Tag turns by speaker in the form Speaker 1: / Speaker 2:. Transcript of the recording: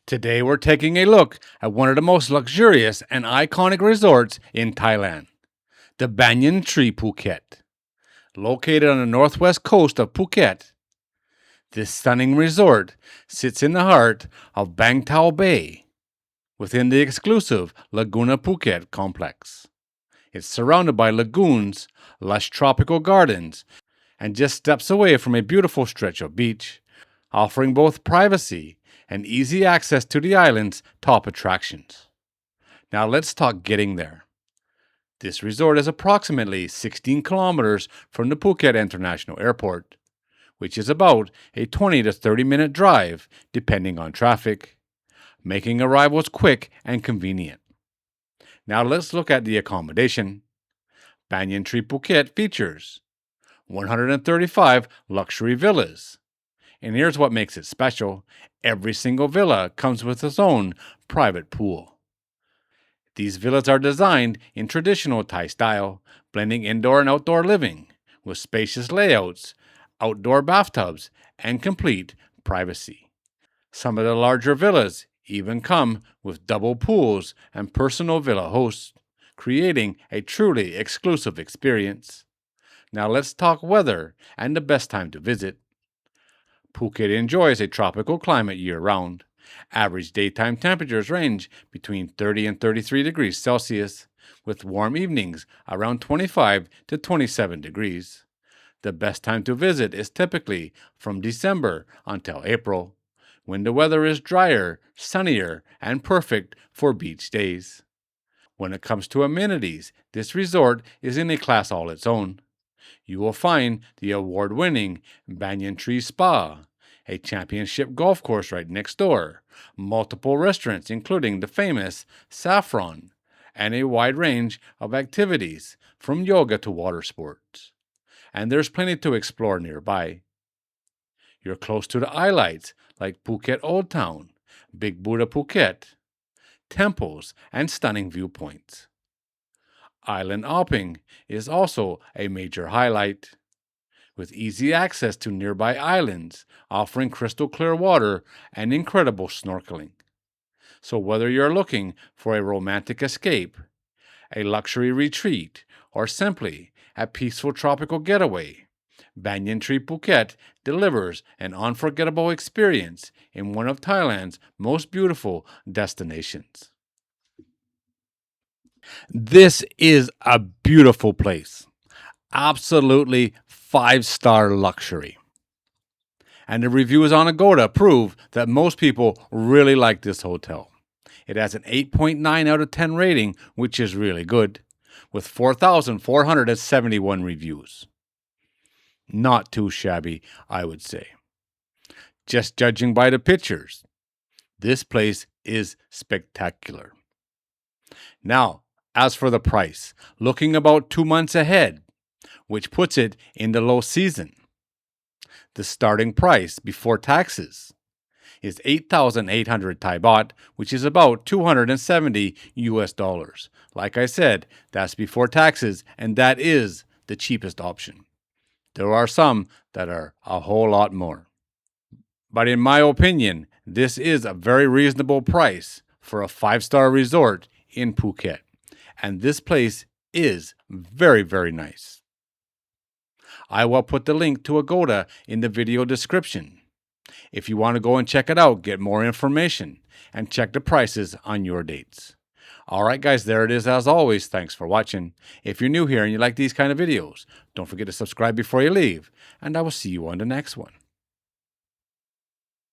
Speaker 1: Today we're taking a look at one of the most luxurious and iconic resorts in Thailand, the Banyan Tree Phuket. Located on the northwest coast of Phuket, this stunning resort sits in the heart of Bang Tao Bay, within the exclusive Laguna Phuket complex. It's surrounded by lagoons, lush tropical gardens, and just steps away from a beautiful stretch of beach, offering both privacy and easy access to the island's top attractions. Now let's talk getting there. This resort is approximately 16 kilometers from the Phuket International Airport, which is about a 20 to 30-minute drive depending on traffic, making arrivals quick and convenient. Now let's look at the accommodation. Banyan Tree Phuket features 135 luxury villas. And here's what makes it special. Every single villa comes with its own private pool. These villas are designed in traditional Thai style, blending indoor and outdoor living, with spacious layouts, outdoor bathtubs, and complete privacy. Some of the larger villas even come with double pools and personal villa hosts, creating a truly exclusive experience. Now let's talk weather and the best time to visit. Phuket enjoys a tropical climate year-round. Average daytime temperatures range between 30 and 33 degrees Celsius, with warm evenings around 25 to 27 degrees. The best time to visit is typically from December until April, when the weather is drier, sunnier, and perfect for beach days. When it comes to amenities, this resort is in a class all its own. You will find the award-winning Banyan Tree Spa, a championship golf course right next door, multiple restaurants including the famous Saffron, and a wide range of activities from yoga to water sports. And there's plenty to explore nearby. You're close to the highlights like Phuket Old Town, Big Buddha Phuket, temples, and stunning viewpoints. Island hopping is also a major highlight, with easy access to nearby islands, offering crystal clear water and incredible snorkeling. So whether you're looking for a romantic escape, a luxury retreat, or simply a peaceful tropical getaway, Banyan Tree Phuket delivers an unforgettable experience in one of Thailand's most beautiful destinations. This is a beautiful place. Absolutely 5-star luxury. And the reviews on Agoda prove that most people really like this hotel. It has an 8.9 out of 10 rating, which is really good, with 4,471 reviews. Not too shabby, I would say. Just judging by the pictures, this place is spectacular. Now, as for the price, looking about 2 months ahead, which puts it in the low season, the starting price before taxes is 8,800 Thai baht, which is about 270 US dollars. Like I said, that's before taxes, and that is the cheapest option. There are some that are a whole lot more. But in my opinion, this is a very reasonable price for a 5-star resort in Phuket. And this place is very, very nice. I will put the link to Agoda in the video description. If you want to go and check it out, get more information, and check the prices on your dates. Alright guys, there it is as always. Thanks for watching. If you're new here and you like these kind of videos, don't forget to subscribe before you leave, and I will see you on the next one.